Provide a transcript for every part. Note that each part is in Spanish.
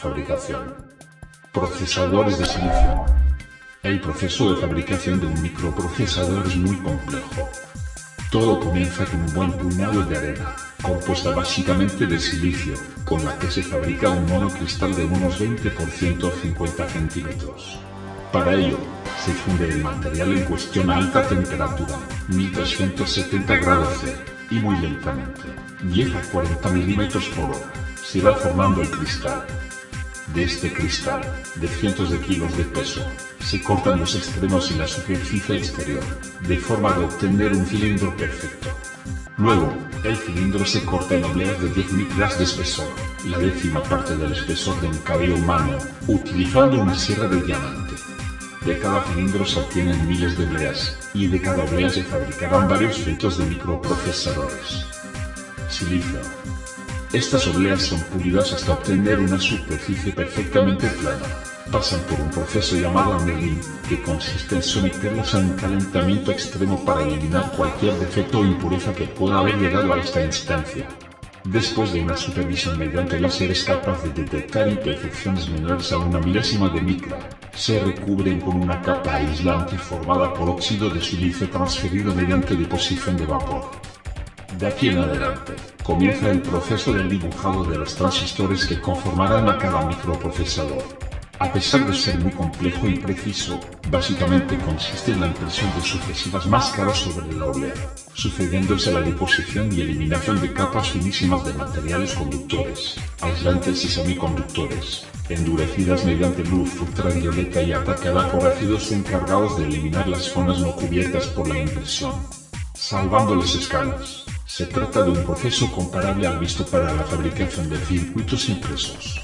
Fabricación. Procesadores de silicio. El proceso de fabricación de un microprocesador es muy complejo. Todo comienza con un buen puñado de arena, compuesta básicamente de silicio, con la que se fabrica un monocristal de unos 20 por 150 centímetros. Para ello, se funde el material en cuestión a alta temperatura, 1370 grados C, y muy lentamente, 10 a 40 milímetros por hora, se va formando el cristal. De este cristal, de cientos de kilos de peso, se cortan los extremos y la superficie exterior, de forma de obtener un cilindro perfecto. Luego, el cilindro se corta en obleas de 10 micras de espesor, la décima parte del espesor de un cabello humano, utilizando una sierra de diamante. De cada cilindro se obtienen miles de obleas, y de cada oblea se fabricarán varios cientos de microprocesadores. Silicio. Estas obleas son pulidas hasta obtener una superficie perfectamente plana. Pasan por un proceso llamado annealing, que consiste en someterlas a un calentamiento extremo para eliminar cualquier defecto o impureza que pueda haber llegado a esta instancia. Después de una supervisión mediante láser es capaz de detectar imperfecciones menores a una milésima de micra. Se recubren con una capa aislante formada por óxido de silicio transferido mediante deposición de vapor. De aquí en adelante, comienza el proceso del dibujado de los transistores que conformarán a cada microprocesador. A pesar de ser muy complejo y preciso, básicamente consiste en la impresión de sucesivas máscaras sobre la oblea, sucediéndose la deposición y eliminación de capas finísimas de materiales conductores, aislantes y semiconductores, endurecidas mediante luz ultravioleta y atacada por ácidos encargados de eliminar las zonas no cubiertas por la impresión, salvando las escalas. Se trata de un proceso comparable al visto para la fabricación de circuitos impresos.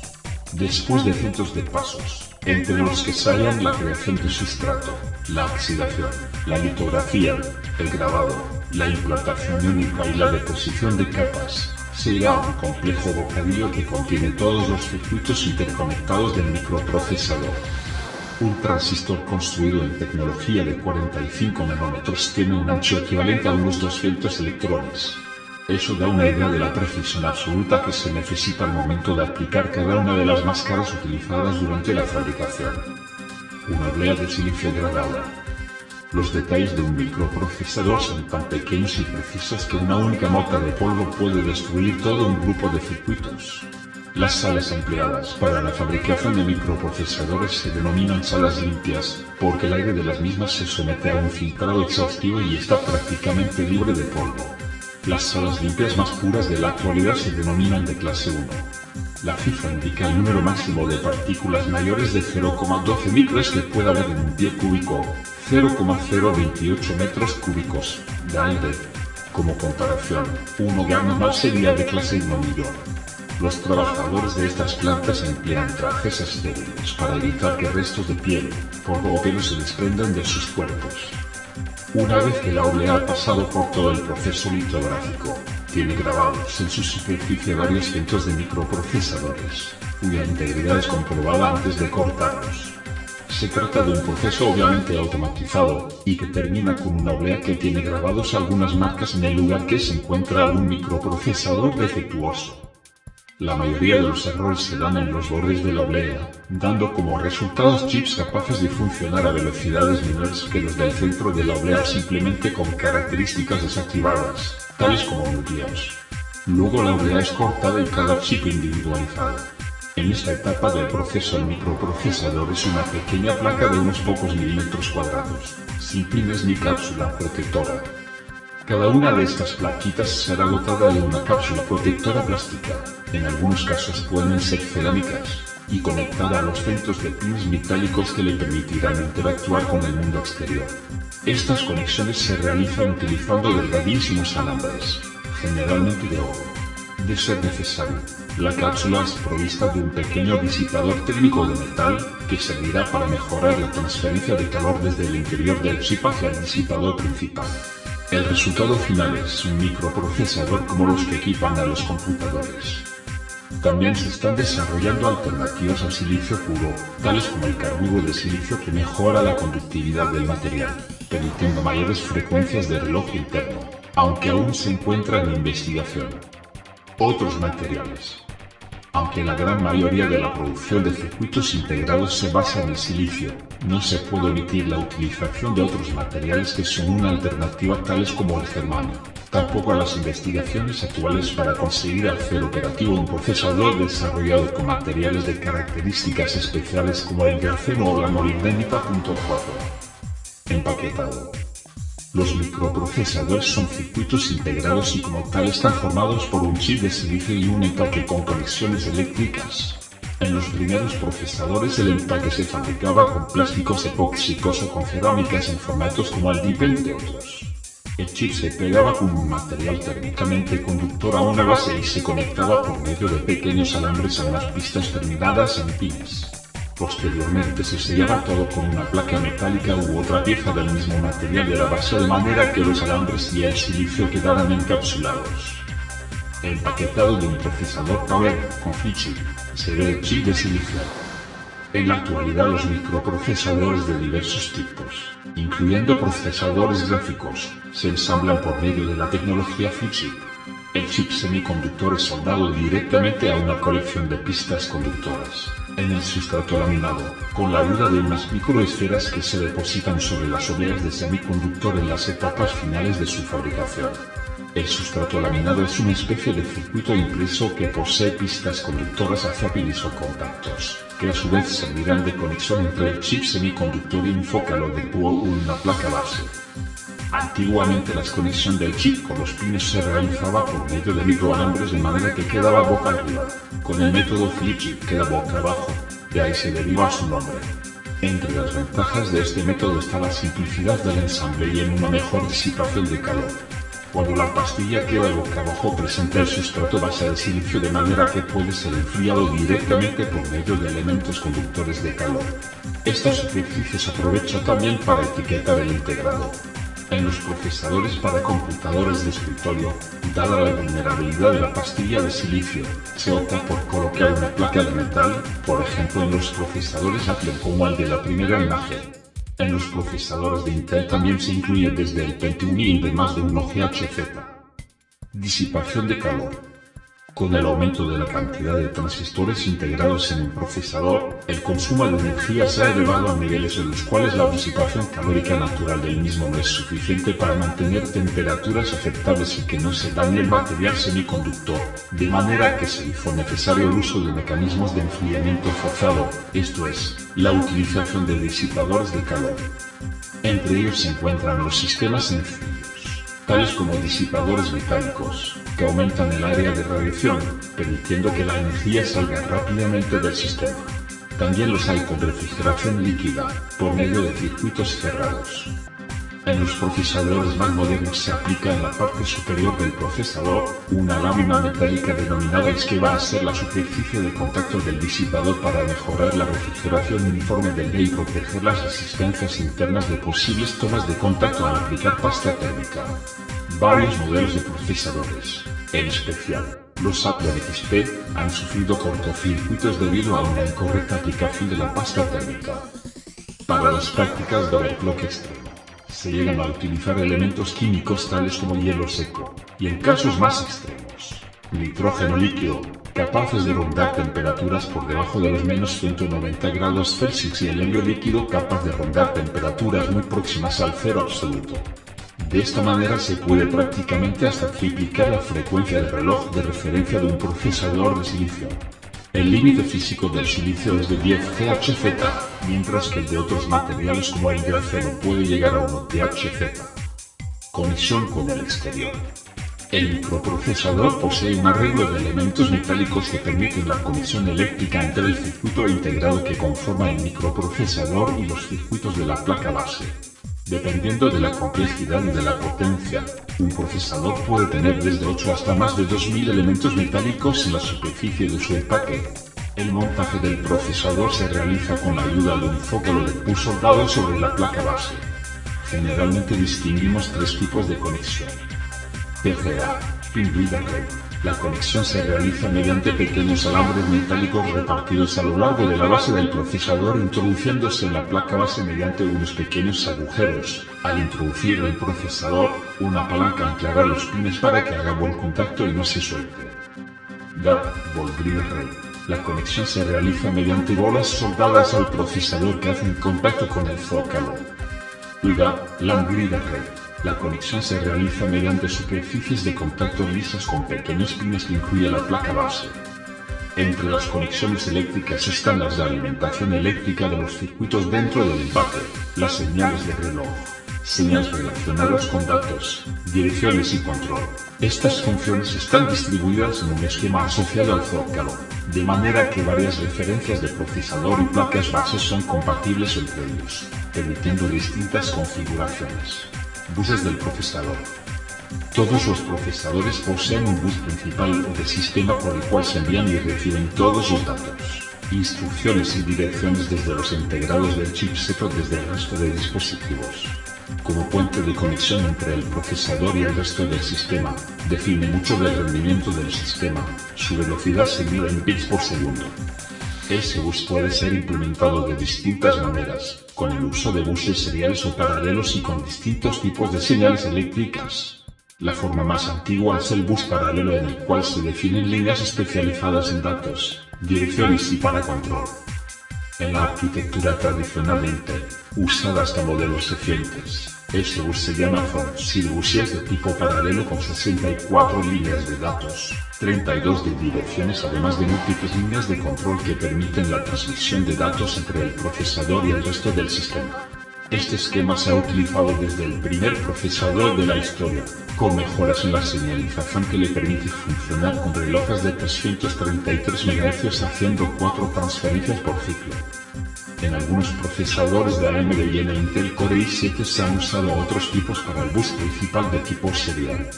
Después de cientos de pasos, entre los que se hallan la creación de sustrato, la oxidación, la litografía, el grabado, la implantación única y la deposición de capas, se llega a un complejo bocadillo que contiene todos los circuitos interconectados del microprocesador. Un transistor construido en tecnología de 45 nanómetros tiene un ancho equivalente a unos 200 electrones. Eso da una idea de la precisión absoluta que se necesita al momento de aplicar cada una de las máscaras utilizadas durante la fabricación. Una oblea de silicio gradada. Los detalles de un microprocesador son tan pequeños y precisos que una única mota de polvo puede destruir todo un grupo de circuitos. Las salas empleadas para la fabricación de microprocesadores se denominan salas limpias, porque el aire de las mismas se somete a un filtrado exhaustivo y está prácticamente libre de polvo. Las salas limpias más puras de la actualidad se denominan de clase 1. La cifra indica el número máximo de partículas mayores de 0,12 micras que puede haber en un pie cúbico, 0,028 metros cúbicos, de aire. Como comparación, un hogar normal sería de clase 1 millón. Los trabajadores de estas plantas emplean trajes estériles para evitar que restos de piel, polvo o pelo se desprendan de sus cuerpos. Una vez que la oblea ha pasado por todo el proceso litográfico, tiene grabados en su superficie varios cientos de microprocesadores, cuya integridad es comprobada antes de cortarlos. Se trata de un proceso obviamente automatizado, y que termina con una oblea que tiene grabados algunas marcas en el lugar que se encuentra algún microprocesador defectuoso. La mayoría de los errores se dan en los bordes de la oblea, dando como resultados chips capaces de funcionar a velocidades menores que los del centro de la oblea simplemente con características desactivadas, tales como núcleos. Luego la oblea es cortada y cada chip individualizado. En esta etapa del proceso el microprocesador es una pequeña placa de unos pocos milímetros cuadrados, sin pines ni cápsula protectora. Cada una de estas plaquitas será dotada de una cápsula protectora plástica, en algunos casos pueden ser cerámicas, y conectada a los centros de pines metálicos que le permitirán interactuar con el mundo exterior. Estas conexiones se realizan utilizando delgadísimos alambres, generalmente de oro. De ser necesario, la cápsula es provista de un pequeño disipador térmico de metal, que servirá para mejorar la transferencia de calor desde el interior del chip hacia el disipador principal. El resultado final es un microprocesador como los que equipan a los computadores. También se están desarrollando alternativas al silicio puro, tales como el carburo de silicio que mejora la conductividad del material, permitiendo mayores frecuencias de reloj interno, aunque aún se encuentra en investigación. Otros materiales. Aunque la gran mayoría de la producción de circuitos integrados se basa en el silicio, no se puede omitir la utilización de otros materiales que son una alternativa, tales como el germanio. Tampoco a las investigaciones actuales para conseguir hacer operativo un procesador desarrollado con materiales de características especiales como el grafeno o la molibdenita. 4. Empaquetado. Los microprocesadores son circuitos integrados y como tal están formados por un chip de silicio y un empaque con conexiones eléctricas. En los primeros procesadores el empaque se fabricaba con plásticos epóxicos o con cerámicas en formatos como el DIP, entre otros. El chip se pegaba con un material térmicamente conductor a una base y se conectaba por medio de pequeños alambres a unas pistas terminadas en pines. Posteriormente se sellaba todo con una placa metálica u otra pieza del mismo material de la base, de manera que los alambres y el silicio quedaran encapsulados. El empaquetado de un procesador Power con flip-chip se ve el chip de silicio. En la actualidad los microprocesadores de diversos tipos, incluyendo procesadores gráficos, se ensamblan por medio de la tecnología flip-chip. El chip semiconductor es soldado directamente a una colección de pistas conductoras en el sustrato laminado, con la ayuda de unas microesferas que se depositan sobre las obleas de semiconductor en las etapas finales de su fabricación. El sustrato laminado es una especie de circuito impreso que posee pistas conductoras hacia pines o contactos, que a su vez servirán de conexión entre el chip semiconductor y un zócalo de tubo o una placa base. Antiguamente la conexión del chip con los pines se realizaba por medio de microalambres, de manera que quedaba boca arriba. Con el método flip chip queda boca abajo, de ahí se deriva su nombre. Entre las ventajas de este método está la simplicidad del ensamble y en una mejor disipación de calor. Cuando la pastilla queda boca abajo presenta el sustrato base de silicio, de manera que puede ser enfriado directamente por medio de elementos conductores de calor. Esta superficie se aprovecha también para etiquetar el integrado. En los procesadores para computadores de escritorio, dada la vulnerabilidad de la pastilla de silicio, se opta por colocar una placa de metal, por ejemplo en los procesadores Apple como el de la primera imagen. En los procesadores de Intel también se incluye desde el Pentium y de más de 1 GHz. Disipación de calor. Con el aumento de la cantidad de transistores integrados en un procesador, el consumo de energía se ha elevado a niveles en los cuales la disipación calórica natural del mismo no es suficiente para mantener temperaturas aceptables y que no se dañe el material semiconductor, de manera que se hizo necesario el uso de mecanismos de enfriamiento forzado, esto es, la utilización de disipadores de calor. Entre ellos se encuentran los sistemas sencillos, tales como disipadores metálicos, que aumentan el área de radiación, permitiendo que la energía salga rápidamente del sistema. También los hay con refrigeración líquida, por medio de circuitos cerrados. En los procesadores más modernos se aplica en la parte superior del procesador una lámina metálica denominada EX, que va a ser la superficie de contacto del disipador para mejorar la refrigeración uniforme del día y proteger las resistencias internas de posibles tomas de contacto al aplicar pasta térmica. Varios modelos de procesadores, en especial los Apple XP, han sufrido cortocircuitos debido a una incorrecta aplicación de la pasta térmica. Para las prácticas de overclock extremo, se llegan a utilizar elementos químicos tales como hielo seco, y en casos más extremos, nitrógeno líquido, capaces de rondar temperaturas por debajo de los -190 grados Celsius, y el helio líquido capaz de rondar temperaturas muy próximas al cero absoluto. De esta manera se puede prácticamente hasta triplicar la frecuencia del reloj de referencia de un procesador de silicio. El límite físico del silicio es de 10 GHz, mientras que el de otros materiales como el grafeno puede llegar a 1 THz. Conexión con el exterior. El microprocesador posee un arreglo de elementos metálicos que permiten la conexión eléctrica entre el circuito integrado que conforma el microprocesador y los circuitos de la placa base. Dependiendo de la complejidad y de la potencia, un procesador puede tener desde 8 hasta más de 2000 elementos metálicos en la superficie de su empaque. El montaje del procesador se realiza con la ayuda de un zócalo de PU soldado sobre la placa base. Generalmente distinguimos tres tipos de conexión. PGA, Pin Grid Array. La conexión se realiza mediante pequeños alambres metálicos repartidos a lo largo de la base del procesador, introduciéndose en la placa base mediante unos pequeños agujeros. Al introducir el procesador, una palanca anclará los pines para que haga buen contacto y no se suelte. Gap Ball Grid Array. La conexión se realiza mediante bolas soldadas al procesador que hacen contacto con el zócalo. LAN Grid Array. La conexión se realiza mediante superficies de contacto lisas con pequeños pines que incluye la placa base. Entre las conexiones eléctricas están las de alimentación eléctrica de los circuitos dentro del inverter, las señales de reloj, señales relacionadas con datos, direcciones y control. Estas funciones están distribuidas en un esquema asociado al zócalo, de manera que varias referencias de procesador y placas base son compatibles entre ellos, permitiendo distintas configuraciones. Buses del procesador. Todos los procesadores poseen un bus principal o de sistema por el cual se envían y reciben todos los datos, instrucciones y direcciones desde los integrados del chipset o desde el resto de dispositivos. Como puente de conexión entre el procesador y el resto del sistema, define mucho del rendimiento del sistema, su velocidad seguida en bits por segundo. Ese bus puede ser implementado de distintas maneras, con el uso de buses seriales o paralelos y con distintos tipos de señales eléctricas. La forma más antigua es el bus paralelo en el cual se definen líneas especializadas en datos, direcciones y para control. En la arquitectura tradicional de Intel, usada hasta modelos recientes, este bus se llama Thorn-Seed Bus y es de tipo paralelo con 64 líneas de datos, 32 de direcciones además de múltiples líneas de control que permiten la transmisión de datos entre el procesador y el resto del sistema. Este esquema se ha utilizado desde el primer procesador de la historia, con mejoras en la señalización que le permite funcionar con relojes de 333 MHz haciendo 4 transferencias por ciclo. En algunos procesadores de AMD y en el Intel Core i7 se han usado otros tipos para el bus principal de tipo serial.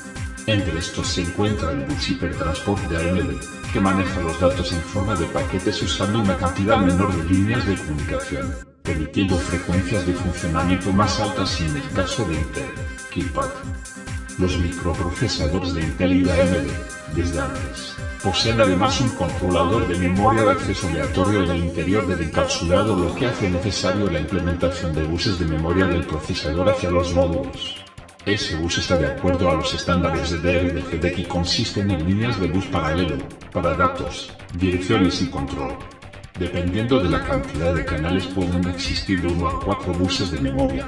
Entre estos se encuentra el bus hipertransport de AMD, que maneja los datos en forma de paquetes usando una cantidad menor de líneas de comunicación, permitiendo frecuencias de funcionamiento más altas en el caso de Intel, KIPAD. Los microprocesadores de Intel y de AMD, desde antes, poseen además un controlador de memoria de acceso aleatorio en el interior del encapsulado, lo que hace necesario la implementación de buses de memoria del procesador hacia los módulos. Ese bus está de acuerdo a los estándares de DRDGD que consisten en líneas de bus paralelo, para datos, direcciones y control. Dependiendo de la cantidad de canales pueden existir de 1 a 4 buses de memoria.